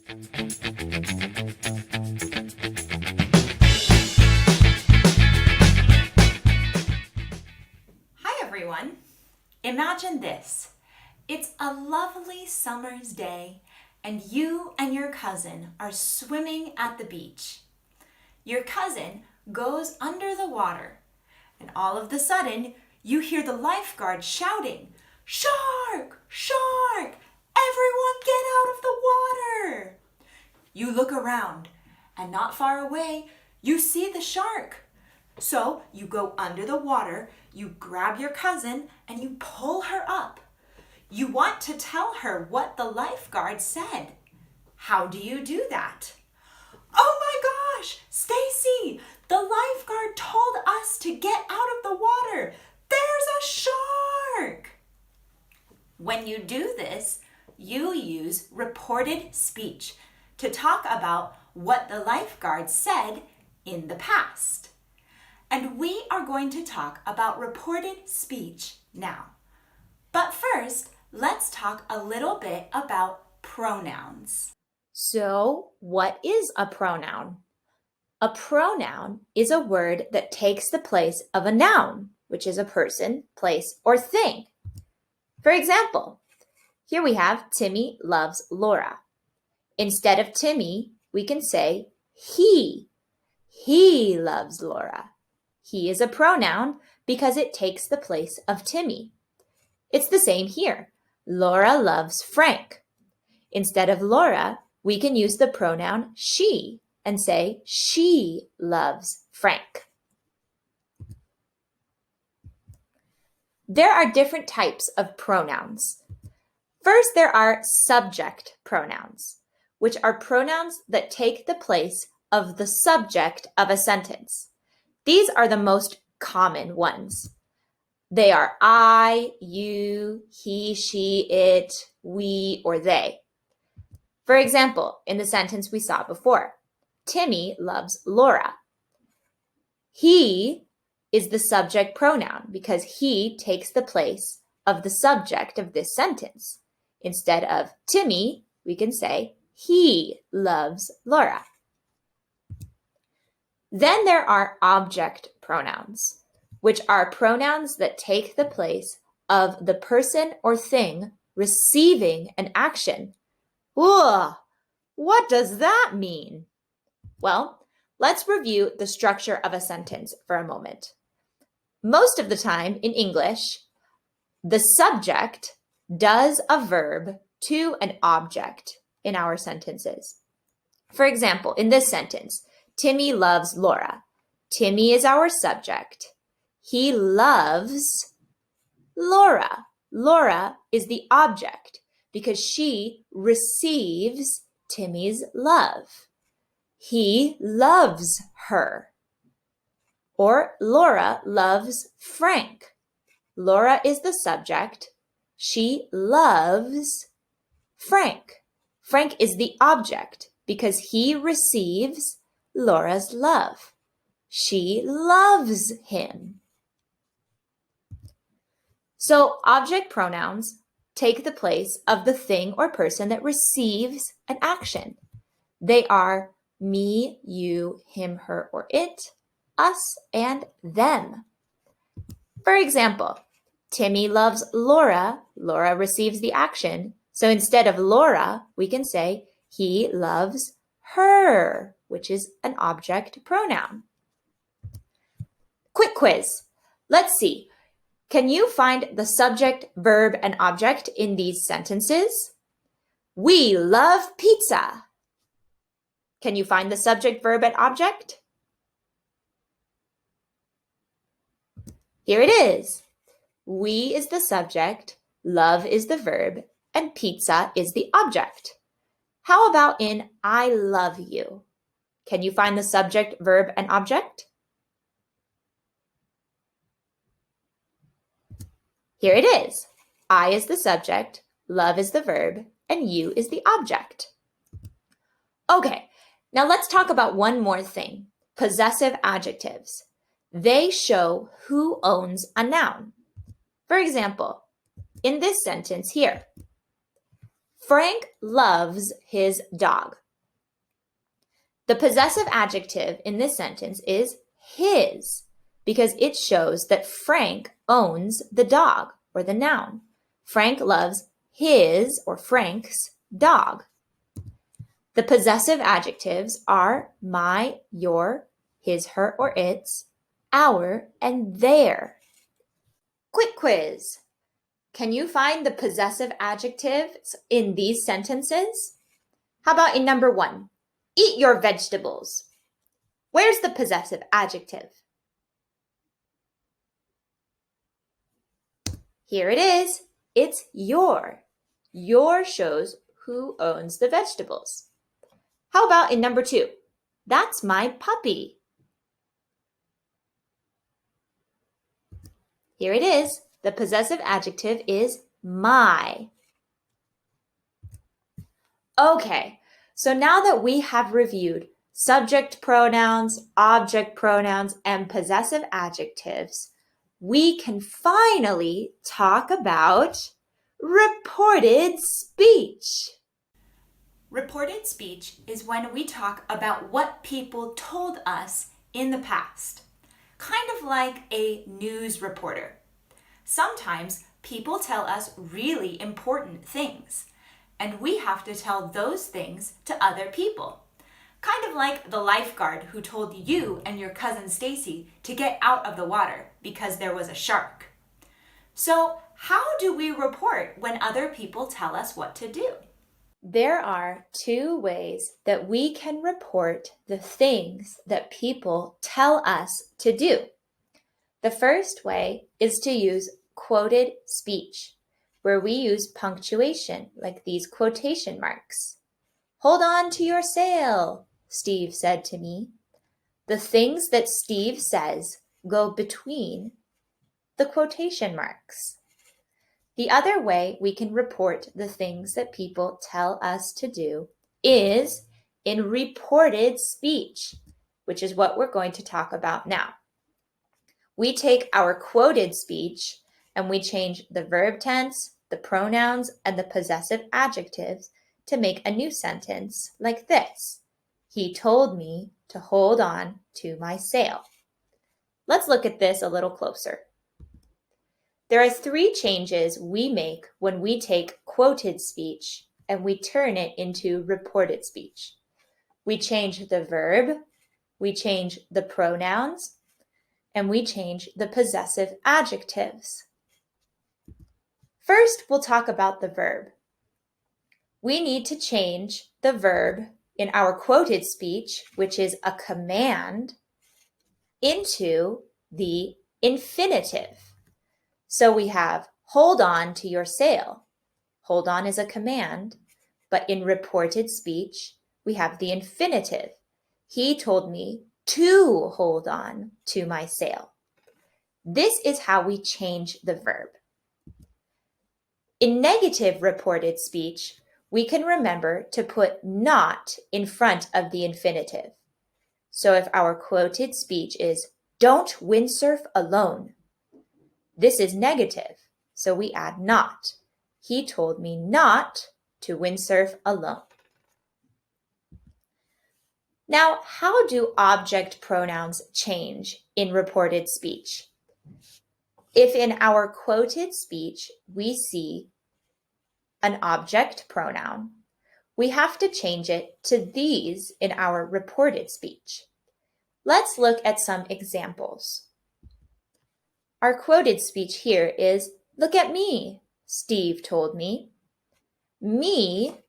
Hi everyone! Imagine this. It's a lovely summer's day and you and your cousin are swimming at the beach. Your cousin goes under the water and all of a sudden you hear the lifeguard shouting, "Shark! Shark! Everyone get out of the water!" You look around and not far away you see the shark. So you go under the water, you grab your cousin and you pull her up. You want to tell her what the lifeguard said. How do you do that? "Oh my gosh, Stacy, the lifeguard told us to get out of the water. There's a shark!" When you do this, you use reported speech to talk about what the lifeguard said in the past. And we are going to talk about reported speech now. But first, let's talk a little bit about pronouns. So, what is a pronoun? A pronoun is a word that takes the place of a noun, which is a person, place, or thing. For example, here we have Timmy loves Laura. Instead of Timmy, we can say he. He loves Laura. He is a pronoun because it takes the place of Timmy. It's the same here. Laura loves Frank. Instead of Laura, we can use the pronoun she and say she loves Frank. There are different types of pronouns. First, there are subject pronouns, which are pronouns that take the place of the subject of a sentence. These are the most common ones. They are I, you, he, she, it, we, or they. For example, in the sentence we saw before, Timmy loves Laura. He is the subject pronoun because he takes the place of the subject of this sentence. Instead of Timmy, we can say he loves Laura. Then there are object pronouns, which are pronouns that take the place of the person or thing receiving an action. Ugh, what does that mean? Well, let's review the structure of a sentence for a moment. Most of the time in English, the subject does a verb to an object in our sentences. For example, in this sentence, Timmy loves Laura. Timmy is our subject. He loves Laura. Laura is the object because she receives Timmy's love. He loves her. Or Laura loves Frank. Laura is the subject. She loves Frank. Frank is the object because he receives Laura's love. She loves him. So object pronouns take the place of the thing or person that receives an action. They are me, you, him, her, or it, us, and them. For example, Timmy loves Laura. Laura receives the action. So instead of Laura, we can say he loves her, which is an object pronoun. Quick quiz. Let's see. Can you find the subject, verb, and object in these sentences? We love pizza. Can you find the subject, verb, and object? Here it is. We is the subject, love is the verb, and pizza is the object. How about in I love you? Can you find the subject, verb, and object? Here it is. I is the subject, love is the verb, and you is the object. Okay, now let's talk about one more thing, possessive adjectives. They show who owns a noun. For example, in this sentence here, Frank loves his dog. The possessive adjective in this sentence is his because it shows that Frank owns the dog or the noun. Frank loves his or Frank's dog. The possessive adjectives are my, your, his, her, or its, our, and their. Quick quiz. Can you find the possessive adjectives in these sentences? How about in number 1? Eat your vegetables. Where's the possessive adjective? Here it is. It's your. Your shows who owns the vegetables. How about in number 2? That's my puppy. Here it is. The possessive adjective is my. Okay, so now that we have reviewed subject pronouns, object pronouns, and possessive adjectives, we can finally talk about reported speech. Reported speech is when we talk about what people told us in the past, kind of like a news reporter. Sometimes people tell us really important things, and we have to tell those things to other people. Kind of like the lifeguard who told you and your cousin Stacy to get out of the water because there was a shark. So, how do we report when other people tell us what to do? There are 2 ways that we can report the things that people tell us to do. The first way is to use quoted speech, where we use punctuation, like these quotation marks. Hold on to your sail, Steve said to me. The things that Steve says go between the quotation marks. The other way we can report the things that people tell us to do is in reported speech, which is what we're going to talk about now. We take our quoted speech and we change the verb tense, the pronouns, and the possessive adjectives to make a new sentence like this. He told me to hold on to my sail. Let's look at this a little closer. There are 3 changes we make when we take quoted speech and we turn it into reported speech. We change the verb, we change the pronouns, and we change the possessive adjectives. First, we'll talk about the verb. We need to change the verb in our quoted speech, which is a command, into the infinitive. So we have hold on to your sail. Hold on is a command, but in reported speech, we have the infinitive. He told me to hold on to my sail. This is how we change the verb. In negative reported speech, we can remember to put not in front of the infinitive. So if our quoted speech is, don't windsurf alone, this is negative, so we add not. He told me not to windsurf alone. Now, how do object pronouns change in reported speech? If in our quoted speech we see an object pronoun, we have to change it to these in our reported speech. Let's look at some examples. Our quoted speech here is, look at me, Steve told me. Me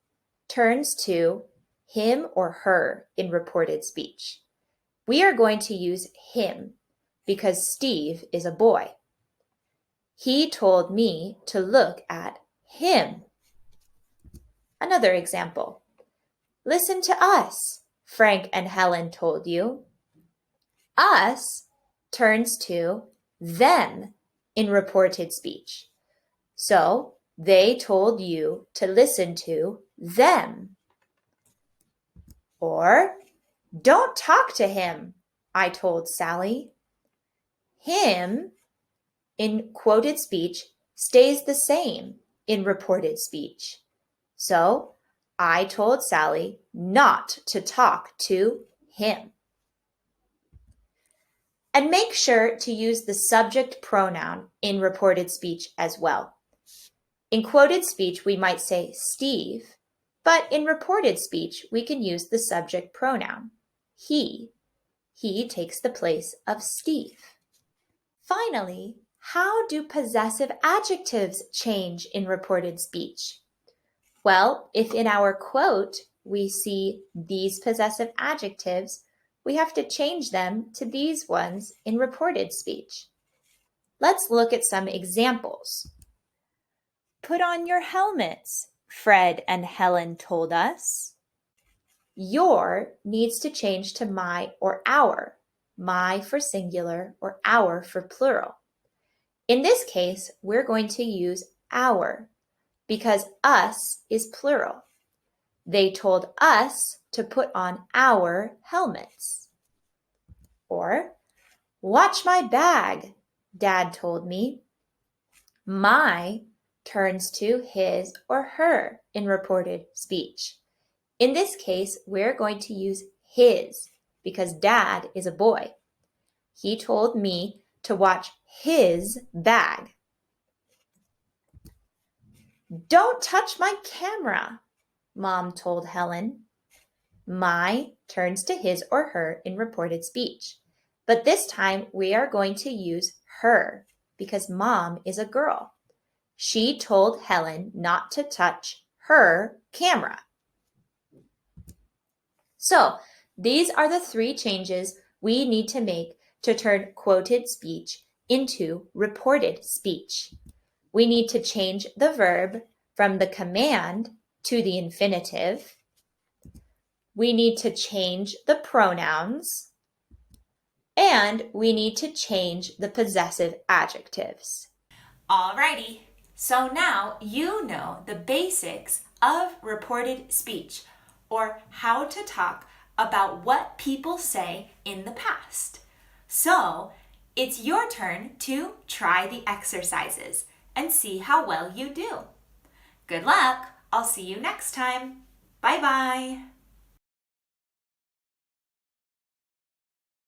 turns to him or her in reported speech. We are going to use him because Steve is a boy. He told me to look at him. Another example. Listen to us, Frank and Helen told you. Us turns to them in reported speech. So they told you to listen to them. Or, don't talk to him, I told Sally. Him in quoted speech stays the same in reported speech. So I told Sally not to talk to him. And make sure to use the subject pronoun in reported speech as well. In quoted speech, we might say Steve, but in reported speech, we can use the subject pronoun, he. He takes the place of Steve. Finally, how do possessive adjectives change in reported speech? Well, if in our quote we see these possessive adjectives, we have to change them to these ones in reported speech. Let's look at some examples. Put on your helmets, Fred and Helen told us. Your needs to change to my or our, my for singular or our for plural. In this case, we're going to use our because us is plural. They told us to put on our helmets. Or, watch my bag, Dad told me. My turns to his or her in reported speech. In this case, we're going to use his because Dad is a boy. He told me to watch his bag. Don't touch my camera, Mom told Helen. My turns to his or her in reported speech. But this time we are going to use her because Mom is a girl. She told Helen not to touch her camera. So these are the 3 changes we need to make to turn quoted speech into reported speech. We need to change the verb from the command to the infinitive. We need to change the pronouns. And we need to change the possessive adjectives. Alrighty, so now you know the basics of reported speech, or how to talk about what people say in the past. So it's your turn to try the exercises and see how well you do. Good luck! I'll see you next time. Bye-bye!